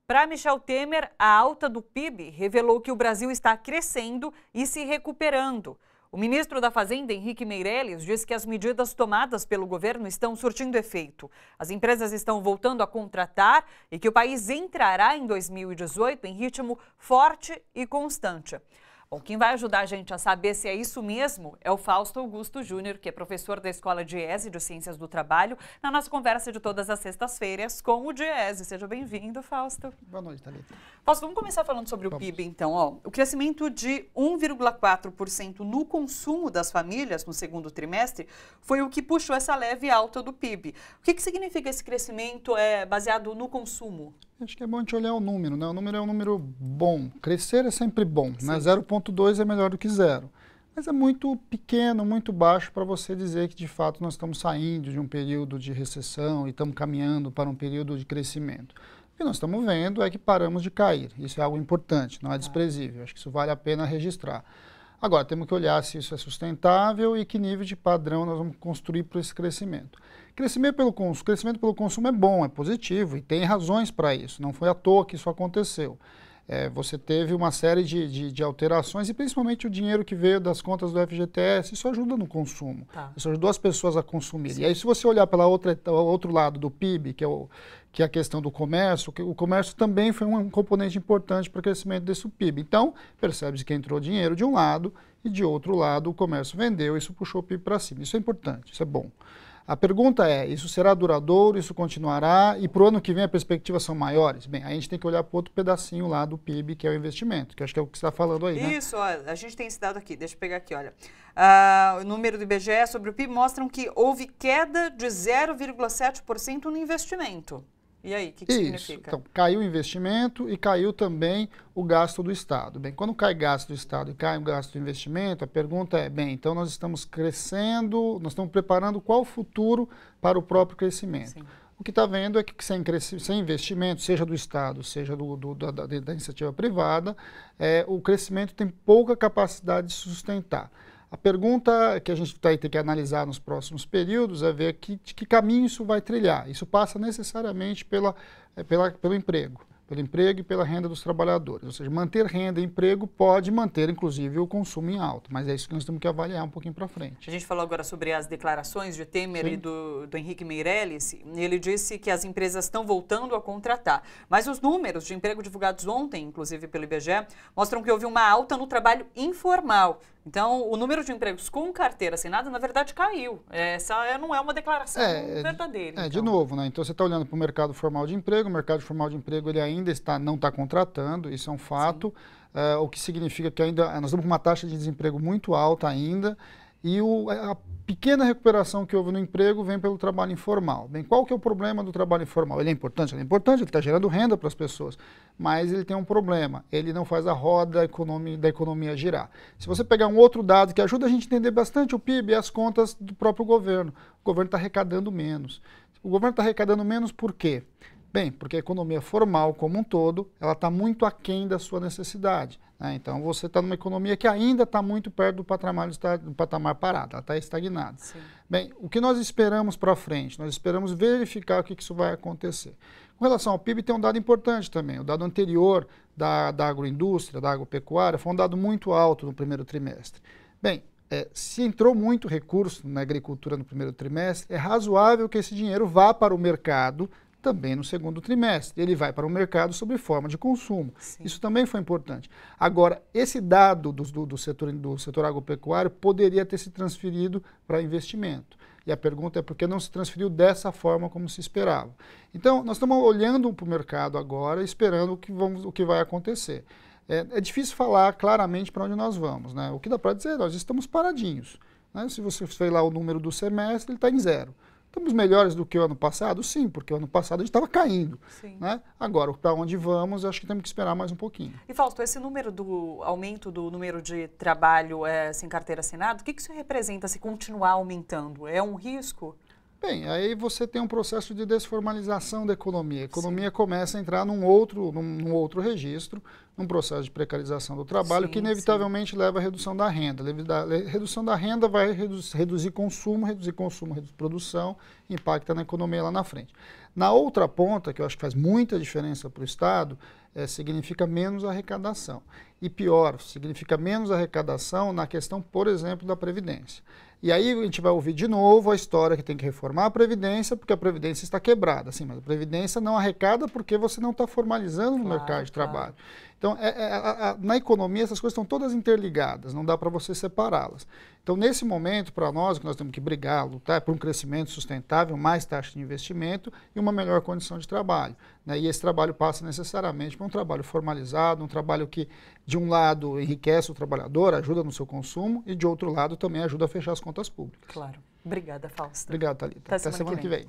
Para Michel Temer, a alta do PIB revelou que o Brasil está crescendo e se recuperando. O ministro da Fazenda, Henrique Meirelles, disse que as medidas tomadas pelo governo estão surtindo efeito. As empresas estão voltando a contratar e que o país entrará em 2018 em ritmo forte e constante. Bom, quem vai ajudar a gente a saber se é isso mesmo é o Fausto Augusto Júnior, que é professor da Escola DIEESE de Ciências do Trabalho, na nossa conversa de todas as sextas-feiras com o DIEESE. Seja bem-vindo, Fausto. Boa noite, Thalita. Fausto, vamos começar falando sobre o PIB, então. O crescimento de 1,4% no consumo das famílias no segundo trimestre foi o que puxou essa leve alta do PIB. O que significa esse crescimento baseado no consumo? Acho que é bom a gente olhar o número, né? O número é um número bom. Crescer é sempre bom, né? 0,2 é melhor do que zero. Mas é muito pequeno, muito baixo para você dizer que, de fato, nós estamos saindo de um período de recessão e estamos caminhando para um período de crescimento. O que nós estamos vendo é que paramos de cair. Isso é algo importante, não é desprezível. Acho que isso vale a pena registrar. Agora, temos que olhar se isso é sustentável e que nível de padrão nós vamos construir para esse crescimento. Crescimento pelo consumo é bom, é positivo e tem razões para isso. Não foi à toa que isso aconteceu. Você teve uma série de alterações e principalmente o dinheiro que veio das contas do FGTS, isso ajuda no consumo. Isso ajudou as pessoas a consumirem. Sim. E aí, se você olhar pelo outro lado do PIB, que é a questão do comércio, o comércio também foi um componente importante para o crescimento desse PIB. Então, percebe-se que entrou dinheiro de um lado e de outro lado o comércio vendeu, isso puxou o PIB para cima. Isso é importante, isso é bom. A pergunta é, isso será duradouro, isso continuará e para o ano que vem as perspectivas são maiores? Bem, aí a gente tem que olhar para outro pedacinho lá do PIB, que é o investimento, que acho que é o que você está falando aí, né? Isso, ó, a gente tem esse dado aqui, deixa eu pegar aqui, olha. O número do IBGE sobre o PIB mostram que houve queda de 0,7% no investimento. E aí, o que significa? Então, caiu o investimento e caiu também o gasto do Estado. Bem, quando cai gasto do Estado e cai o gasto do investimento, a pergunta é, bem, então nós estamos crescendo, nós estamos preparando qual o futuro para o próprio crescimento. Sim. O que está vendo é que sem investimento, seja do Estado, seja da iniciativa privada, o crescimento tem pouca capacidade de sustentar. A pergunta que a gente vai ter que analisar nos próximos períodos é ver de que caminho isso vai trilhar. Isso passa necessariamente pelo emprego e pela renda dos trabalhadores. Ou seja, manter renda e emprego pode manter, inclusive, o consumo em alta. Mas é isso que nós temos que avaliar um pouquinho para frente. A gente falou agora sobre as declarações de Temer e do Henrique Meirelles. Ele disse que as empresas estão voltando a contratar. Mas os números de emprego divulgados ontem, inclusive pelo IBGE, mostram que houve uma alta no trabalho informal. Então, o número de empregos com carteira assinada, na verdade, caiu. Essa não é uma declaração verdadeira. Então. De novo, né? Então, você está olhando para o mercado formal de emprego. O mercado formal de emprego ele ainda não está contratando, isso é um fato. O que significa que ainda nós estamos com uma taxa de desemprego muito alta ainda. E a pequena recuperação que houve no emprego vem pelo trabalho informal. Bem, qual que é o problema do trabalho informal? Ele é importante, ele está gerando renda para as pessoas, mas ele tem um problema, ele não faz a roda da economia girar. Se você pegar um outro dado que ajuda a gente a entender bastante o PIB, é as contas do próprio governo. O governo está arrecadando menos. O governo está arrecadando menos por quê? Bem, porque a economia formal como um todo, ela está muito aquém da sua necessidade. Né? Então, você está numa economia que ainda está muito perto do patamar parado, ela está estagnada. Sim. Bem, o que nós esperamos para frente? Nós esperamos verificar o que isso vai acontecer. Com relação ao PIB, tem um dado importante também. O dado anterior da agroindústria, da agropecuária, foi um dado muito alto no primeiro trimestre. Bem, se entrou muito recurso na agricultura no primeiro trimestre, é razoável que esse dinheiro vá para o mercado também no segundo trimestre. Ele vai para o mercado sob forma de consumo. Sim. Isso também foi importante. Agora, esse dado do setor agropecuário poderia ter se transferido para investimento. E a pergunta é por que não se transferiu dessa forma como se esperava. Então, nós estamos olhando para o mercado agora, esperando o que vai acontecer. É difícil falar claramente para onde nós vamos. Né? O que dá para dizer, nós estamos paradinhos. Né? Se você fez lá o número do semestre, ele está em zero. Estamos melhores do que o ano passado? Sim, porque o ano passado a gente estava caindo. Né? Agora, para onde vamos, acho que temos que esperar mais um pouquinho. E, Fausto, esse número do aumento do número de trabalho sem carteira assinada, o que isso representa se continuar aumentando? É um risco? Bem, aí você tem um processo de desformalização da economia. A economia começa a entrar num outro registro, num processo de precarização do trabalho, que inevitavelmente leva à redução da renda. A redução da renda vai reduzir consumo, reduz produção, impacta na economia lá na frente. Na outra ponta, que eu acho que faz muita diferença para o Estado, significa menos arrecadação. E pior, significa menos arrecadação na questão, por exemplo, da Previdência. E aí a gente vai ouvir de novo a história que tem que reformar a Previdência, porque a Previdência está quebrada. Sim, mas a Previdência não arrecada porque você não está formalizando no mercado de trabalho. Então, na economia, essas coisas estão todas interligadas, não dá para você separá-las. Então, nesse momento, para nós, o que nós temos que brigar, lutar é por um crescimento sustentável, mais taxa de investimento e uma melhor condição de trabalho, né? E esse trabalho passa necessariamente por um trabalho formalizado, um trabalho que, de um lado, enriquece o trabalhador, ajuda no seu consumo, e de outro lado, também ajuda a fechar as contas públicas. Claro. Obrigada, Fausto. Obrigado, Thalita. Até semana que vem.